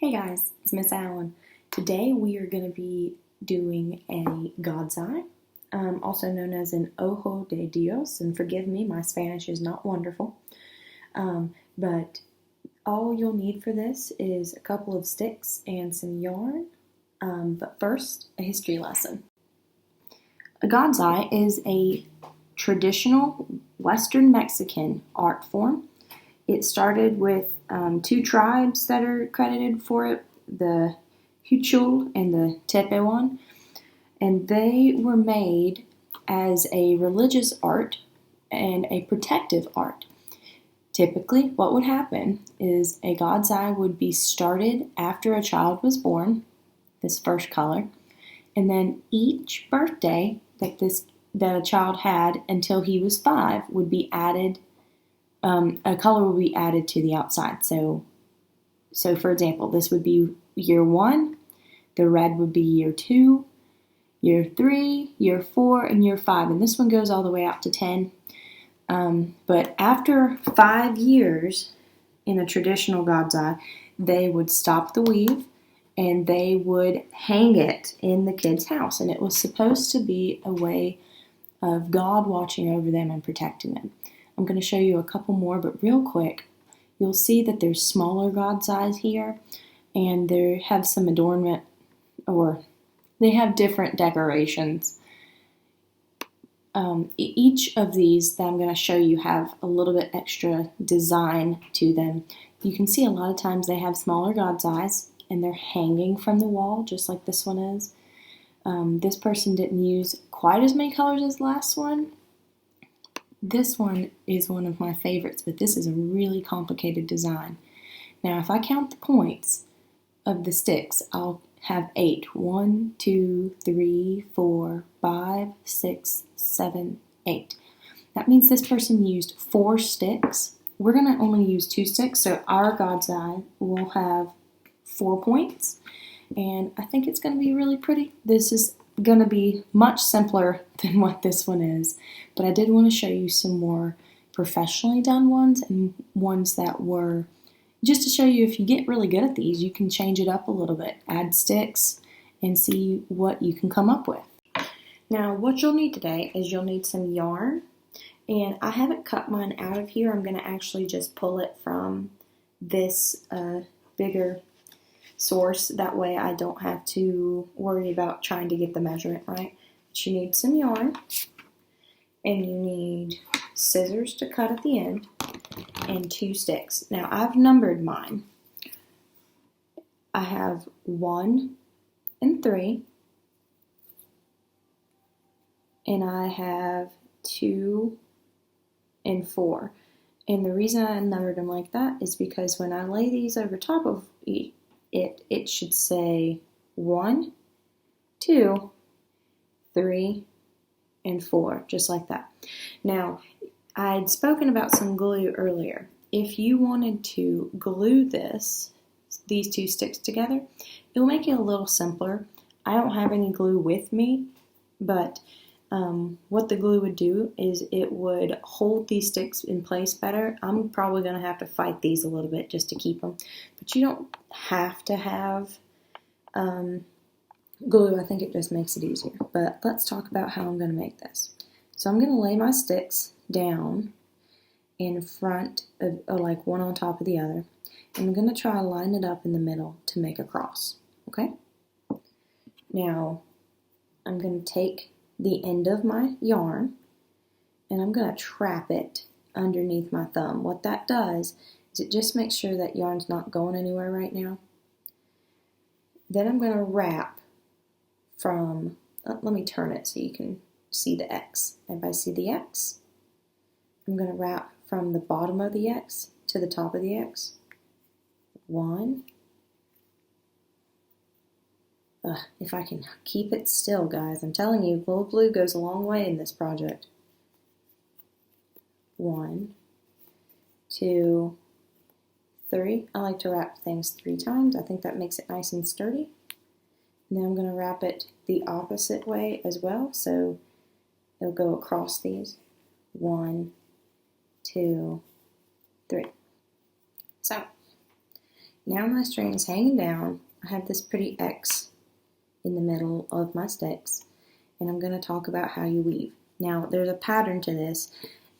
Hey guys, it's Miss Allen. Today we are going to be doing a God's Eye, also known as an Ojo de Dios, and forgive me, my Spanish is not wonderful, but all you'll need for this is a couple of sticks and some yarn, but first, a history lesson. A God's Eye is a traditional Western Mexican art form. It started with two tribes that are credited for it, the Huichol and the Tepehuan, and they were made as a religious art and a protective art. Typically, what would happen is a God's Eye would be started after a child was born, this first color, and then each birthday that a child had until he was 5 would be added. A color will be added to the outside. So for example, this would be year 1, the red would be year 2, year 3, year 4, and year 5. And this one goes all the way out to 10. But after 5 years in a traditional God's Eye, they would stop the weave and they would hang it in the kid's house. And it was supposed to be a way of God watching over them and protecting them. I'm going to show you a couple more, but real quick, you'll see that there's smaller God's Eyes here, and they have some adornment, or they have different decorations. Each of these that I'm going to show you have a little bit extra design to them. You can see a lot of times they have smaller God's Eyes, and they're hanging from the wall, just like this one is. This person didn't use quite as many colors as the last one. This one is one of my favorites, but this is a really complicated design. Now, if I count the points of the sticks, I'll have 8. 1, 2, 3, 4, 5, 6, 7, 8. That means this person used 4 sticks. We're going to only use 2 sticks, so our God's Eye will have 4 points, and I think it's going to be really pretty. This is going to be much simpler than what this one is, but I did want to show you some more professionally done ones and ones that were just to show you if you get really good at these, you can change it up a little bit, add sticks, and see what you can come up with. Now, what you'll need today is you'll need some yarn, and I haven't cut mine out of here. I'm going to actually just pull it from this bigger source. That way I don't have to worry about trying to get the measurement right. But you need some yarn, and you need scissors to cut at the end, and 2 sticks. Now I've numbered mine. I have 1 and 3, and I have 2 and 4. And the reason I numbered them like that is because when I lay these over top of it should say 1, 2, 3, and 4, just like that. Now, I'd spoken about some glue earlier. If you wanted to glue these 2 sticks together, it'll make it a little simpler. I don't have any glue with me, but what the glue would do is it would hold these sticks in place better. I'm probably going to have to fight these a little bit just to keep them, but you don't have to have glue. I think it just makes it easier. But let's talk about how I'm going to make this. So I'm going to lay my sticks down in front of, like one on top of the other, and I'm going to try to line it up in the middle to make a cross. Okay? Now, I'm going to take the end of my yarn, and I'm going to trap it underneath my thumb. What that does is it just makes sure that yarn's not going anywhere right now. Then I'm going to wrap from, let me turn it so you can see the X. Everybody see the X? I'm going to wrap from the bottom of the X to the top of the X. 1. If I can keep it still, guys, I'm telling you, gold glue goes a long way in this project. 1, 2, 3. I like to wrap things 3 times. I think that makes it nice and sturdy. And then I'm going to wrap it the opposite way as well, so it'll go across these. 1, 2, 3. So now my string is hanging down. I have this pretty X in the middle of my sticks, and I'm going to talk about how you weave. Now, there's a pattern to this,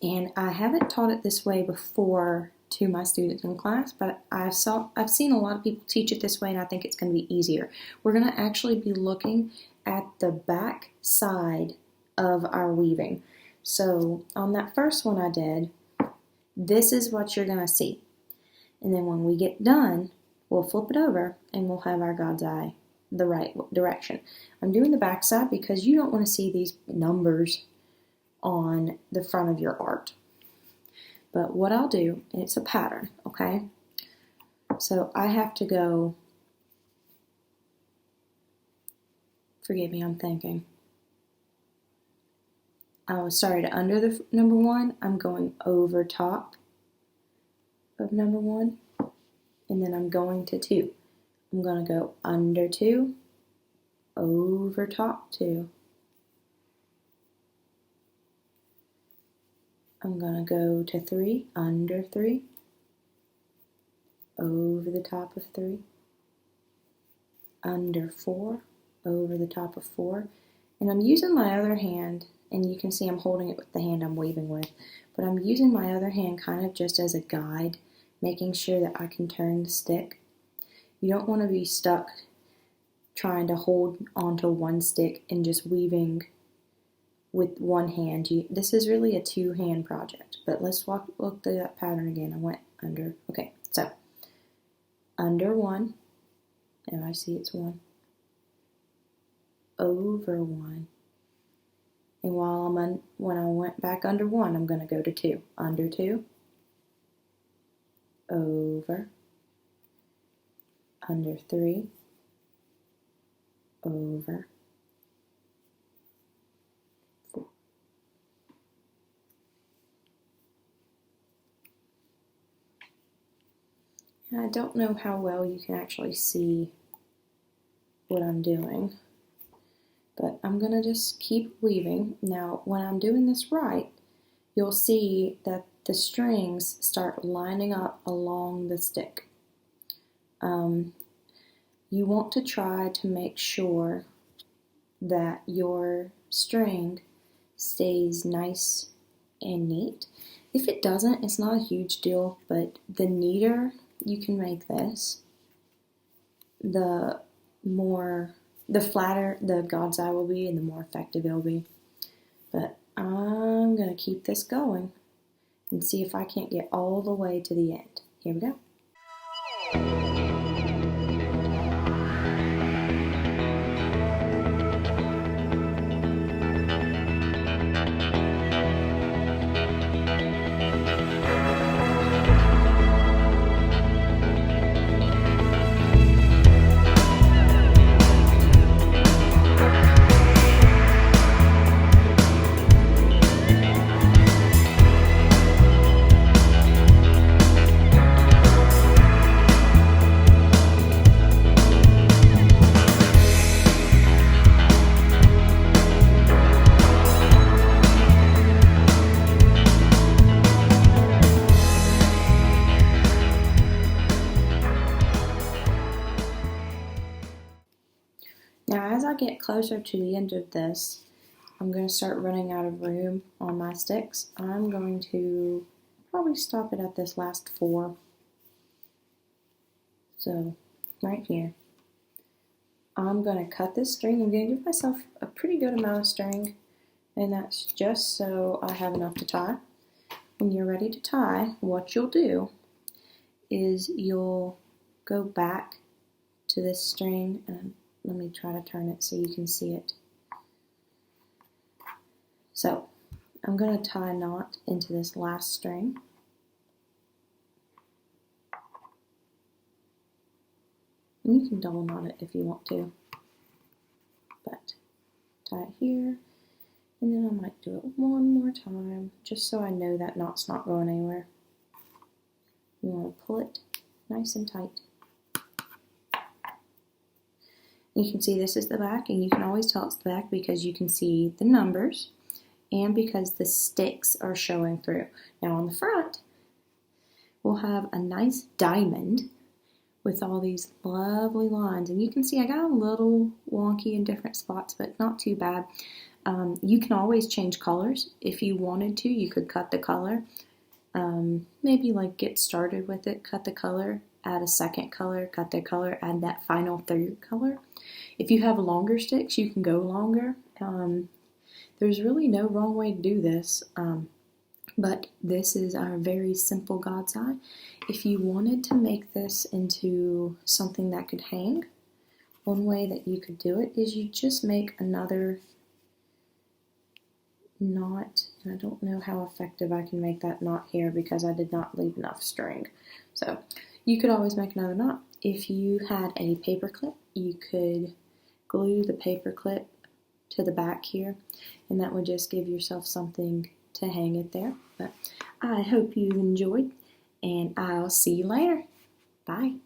and I haven't taught it this way before to my students in class, but I've seen a lot of people teach it this way, and I think it's going to be easier. We're going to actually be looking at the back side of our weaving. So on that first one I did, this is what you're going to see. And then when we get done, we'll flip it over and we'll have our God's eye the right direction. I'm doing the back side because you don't want to see these numbers on the front of your art. But what I'll do, and it's a pattern, okay? So I have to go, forgive me, I'm thinking. I started under the number 1, I'm going over top of number 1, and then I'm going to 2. I'm going to go under 2, over top 2. I'm going to go to 3, under 3, over the top of 3, under 4, over the top of 4, and I'm using my other hand, and you can see I'm holding it with the hand I'm weaving with, but I'm using my other hand kind of just as a guide, making sure that I can turn the stick. You don't want to be stuck trying to hold onto one stick and just weaving with one hand. This is really a two-hand project, but let's look through that pattern again. I went under. Okay, so under 1, and I see it's 1, over 1, and when I went back under 1, I'm going to go to 2, under 2, over, under 3, over, 4. And I don't know how well you can actually see what I'm doing, but I'm going to just keep weaving. Now, when I'm doing this right, you'll see that the strings start lining up along the stick. You want to try to make sure that your string stays nice and neat. If it doesn't, it's not a huge deal, but the neater you can make this, the flatter the God's eye will be and the more effective it'll be. But I'm going to keep this going and see if I can't get all the way to the end. Here we go. Now, as I get closer to the end of this, I'm going to start running out of room on my sticks. I'm going to probably stop it at this last 4. So, right here. I'm going to cut this string. I'm going to give myself a pretty good amount of string, and that's just so I have enough to tie. When you're ready to tie, what you'll do is you'll go back to this string, and let me try to turn it so you can see it. So, I'm going to tie a knot into this last string. And you can double knot it if you want to. But tie it here, and then I might do it one more time, just so I know that knot's not going anywhere. You want to pull it nice and tight. You can see this is the back, and you can always tell it's the back because you can see the numbers and because the sticks are showing through. Now on the front, we'll have a nice diamond with all these lovely lines. And you can see I got a little wonky in different spots, but not too bad. You can always change colors. If you wanted to, you could cut the color. Maybe like get started with it, cut the color, add a second color, cut the color, add that final third color. If you have longer sticks, you can go longer. There's really no wrong way to do this, but this is our very simple God's eye. If you wanted to make this into something that could hang, one way that you could do it is you just make another knot, and I don't know how effective I can make that knot here because I did not leave enough string. So you could always make another knot. If you had a paper clip, you could glue the paper clip to the back here, and that would just give yourself something to hang it there. But I hope you enjoyed, and I'll see you later. Bye.